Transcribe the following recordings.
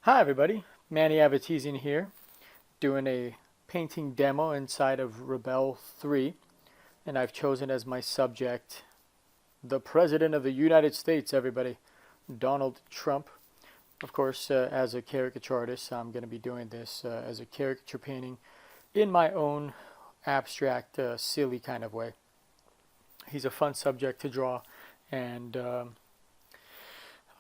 Hi everybody, Manny Aveti in here doing a painting demo inside of Rebelle 3, and I've chosen as my subject the President of the United States, everybody, Donald Trump. Of course, as a caricature artist, I'm going to be doing this as a caricature painting in my own abstract, silly kind of way. He's a fun subject to draw, and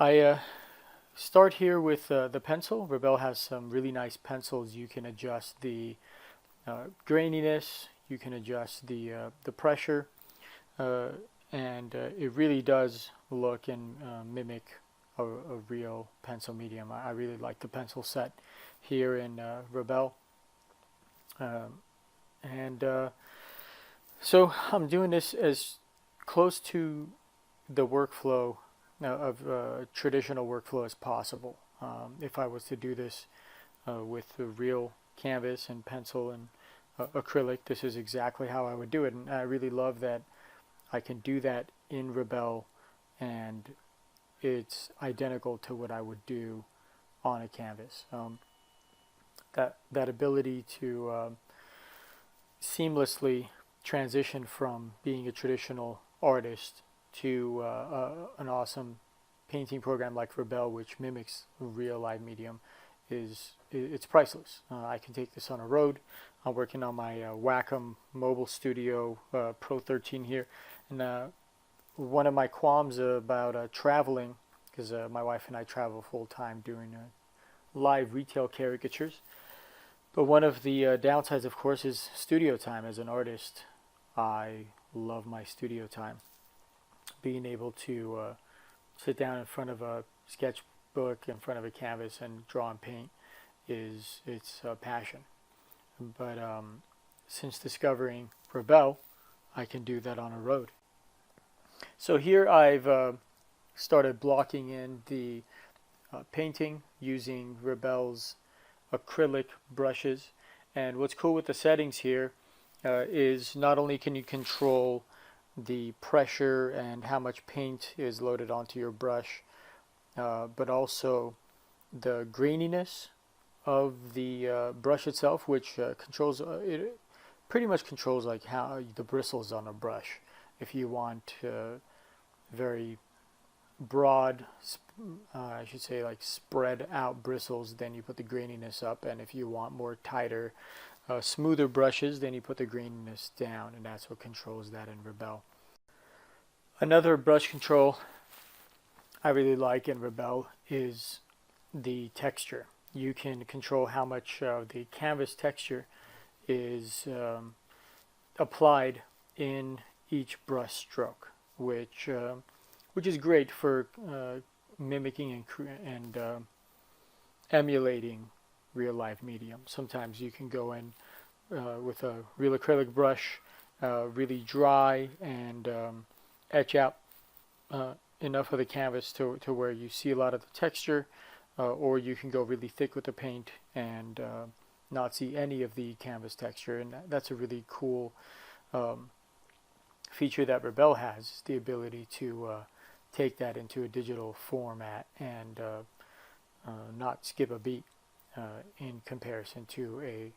I start here with the pencil. Rebelle has some really nice pencils. You can adjust the graininess, you can adjust the pressure, uh, and it really does look and mimic a real pencil medium. I really like the pencil set here in Rebelle. Um, and So I'm doing this as close to the workflow of traditional workflow as possible. If I was to do this with the real canvas and pencil and acrylic, this is exactly how I would do it. And I really love that I can do that in Rebelle, and it's identical to what I would do on a canvas. That ability to seamlessly transition from being a traditional artist to an awesome painting program like Rebelle, which mimics a real live medium, it's priceless. I can take this on a road. I'm working on my Wacom Mobile Studio Pro 13 here, and one of my qualms about traveling, because my wife and I travel full time doing live retail caricatures. But one of the downsides, of course, is studio time. As an artist, I love my studio time. Being able to sit down in front of a sketchbook, in front of a canvas, and draw and paint it's a passion. But since discovering Rebelle, I can do that on a road. So here I've started blocking in the painting using Rebelle's acrylic brushes. And what's cool with the settings here is not only can you control the pressure and how much paint is loaded onto your brush, but also the graininess of the brush itself, which controls it pretty much controls like how the bristles on a brush. If you want very broad, I should say like spread out bristles, then you put the graininess up, and if you want more tighter, smoother brushes, then you put the graininess down, and that's what controls that in Rebelle. Another brush control I really like in Rebelle is the texture. You can control how much the canvas texture is applied in each brush stroke, which is great for mimicking and emulating real life medium. Sometimes you can go in with a real acrylic brush, really dry, and etch out enough of the canvas to where you see a lot of the texture, or you can go really thick with the paint and not see any of the canvas texture, and that's a really cool feature that Rebelle has, the ability to take that into a digital format and not skip a beat in comparison to a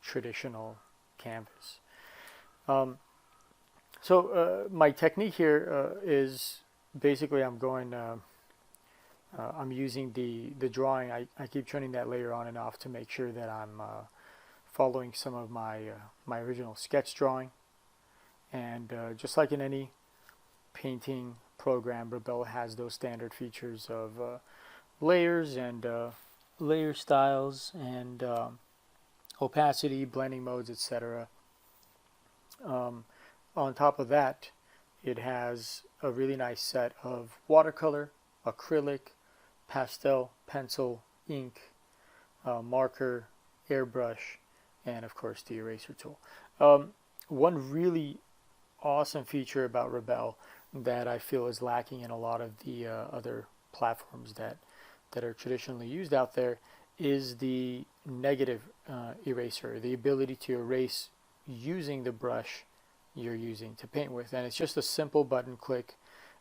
traditional canvas. So my technique here is basically I'm using the drawing. I keep turning that layer on and off to make sure that I'm following some of my original sketch drawing. And just like in any painting program, Rebelle has those standard features of layers and layer styles and opacity, blending modes, etc. On top of that, it has a really nice set of watercolor, acrylic, pastel, pencil, ink, marker, airbrush, and of course the eraser tool. One really awesome feature about Rebelle that I feel is lacking in a lot of the other platforms that are traditionally used out there is the negative eraser, the ability to erase using the brush you're using to paint with. And it's just a simple button click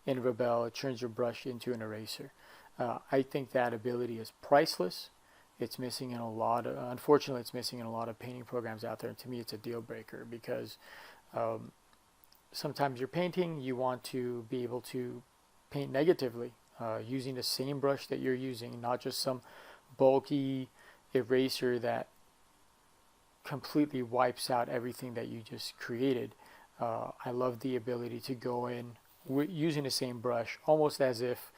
in Rebelle. It turns your brush into an eraser. I think that ability is priceless. It's missing in a lot of, unfortunately, it's missing in a lot of painting programs out there. And to me, it's a deal breaker because um, sometimes you're painting, you want to be able to paint negatively using the same brush that you're using, not just some bulky eraser that completely wipes out everything that you just created. I love the ability to go in using the same brush, almost as if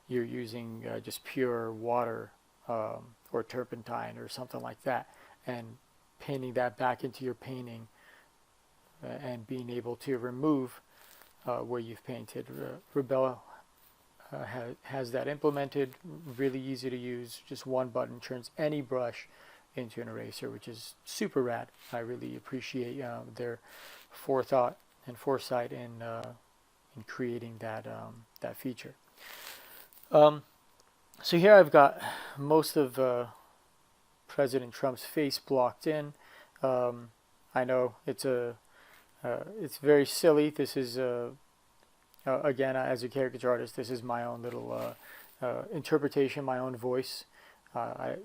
you're using just pure water or turpentine or something like that, and painting that back into your painting and being able to remove where you've painted. Rebelle has that implemented, really easy to use. Just one button turns any brush into an eraser, which is super rad. I really appreciate their forethought and foresight in creating that feature. So here I've got most of President Trump's face blocked in. I know it's very silly. This is again, as a caricature artist, this is my own little interpretation, my own voice.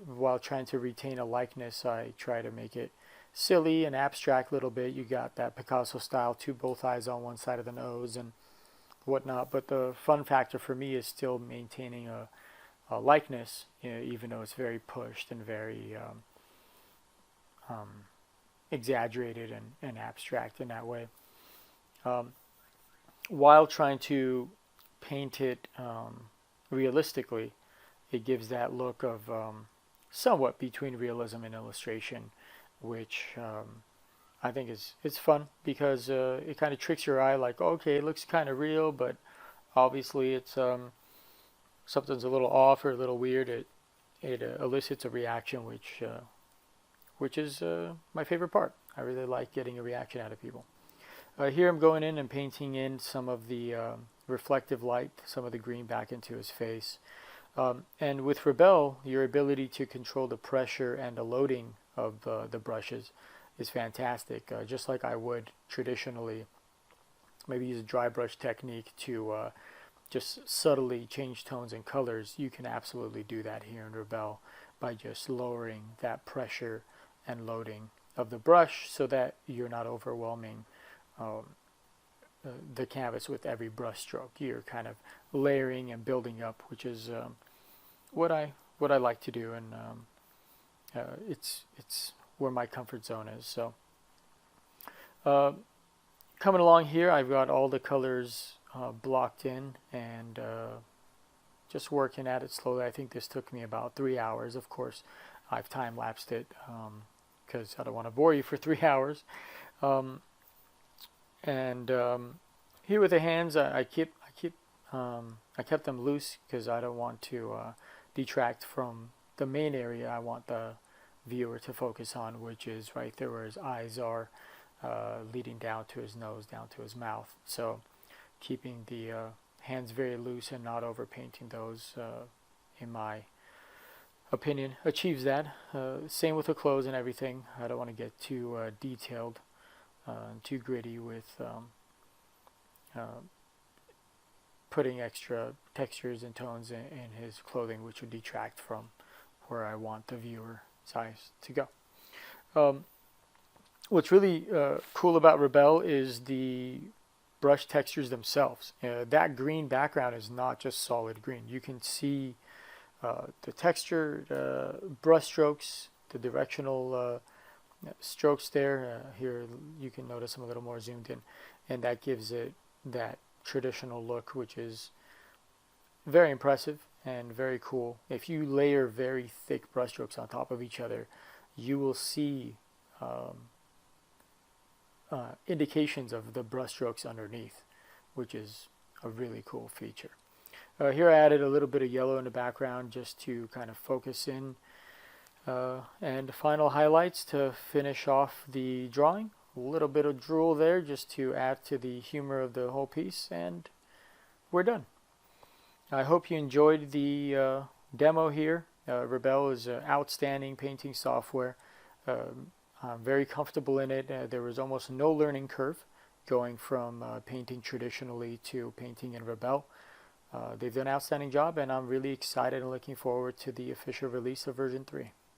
While trying to retain a likeness, I try to make it silly and abstract a little bit. You got that Picasso style, both eyes on one side of the nose and whatnot. But the fun factor for me is still maintaining a likeness, even though it's very pushed and very exaggerated and abstract in that way. While trying to paint it realistically, it gives that look of somewhat between realism and illustration, which I think it's fun because it kind of tricks your eye, like, okay, it looks kind of real, but obviously it's something's a little off or a little weird. It elicits a reaction, which is my favorite part. I really like getting a reaction out of people. Here I'm going in and painting in some of the reflective light, some of the green back into his face. And with Rebelle, your ability to control the pressure and the loading of the brushes is fantastic. Just like I would traditionally, maybe use a dry brush technique to just subtly change tones and colors, you can absolutely do that here in Rebelle by just lowering that pressure and loading of the brush so that you're not overwhelming the canvas with every brush stroke. You're kind of layering and building up, which is what I like to do, and it's where my comfort zone is. So coming along here, I've got all the colors blocked in and just working at it slowly. I think this took me about 3 hours. Of course, I've time-lapsed it because I don't want to bore you for 3 hours. Here with the hands, I kept them loose because I don't want to detract from the main area I want the viewer to focus on, which is right there where his eyes are, leading down to his nose, down to his mouth. So keeping the hands very loose and not overpainting those, in my opinion, achieves that. Same with the clothes and everything. I don't want to get too detailed and too gritty with putting extra textures and tones in his clothing, which would detract from where I want the viewer's eyes to go. What's really cool about Rebelle is the brush textures themselves. That green background is not just solid green. You can see the texture, brush strokes, the directional strokes there. Here you can notice I'm a little more zoomed in, and that gives it that traditional look, which is very impressive and very cool. If you layer very thick brush strokes on top of each other, you will see indications of the brush strokes underneath, which is a really cool feature. Here I added a little bit of yellow in the background just to kind of focus in, and final highlights to finish off the drawing. A little bit of drool there just to add to the humor of the whole piece, and we're done. I hope you enjoyed the demo here. Rebelle is outstanding painting software. I'm very comfortable in it. There was almost no learning curve going from painting traditionally to painting in Rebelle. they've done an outstanding job, and I'm really excited and looking forward to the official release of version 3.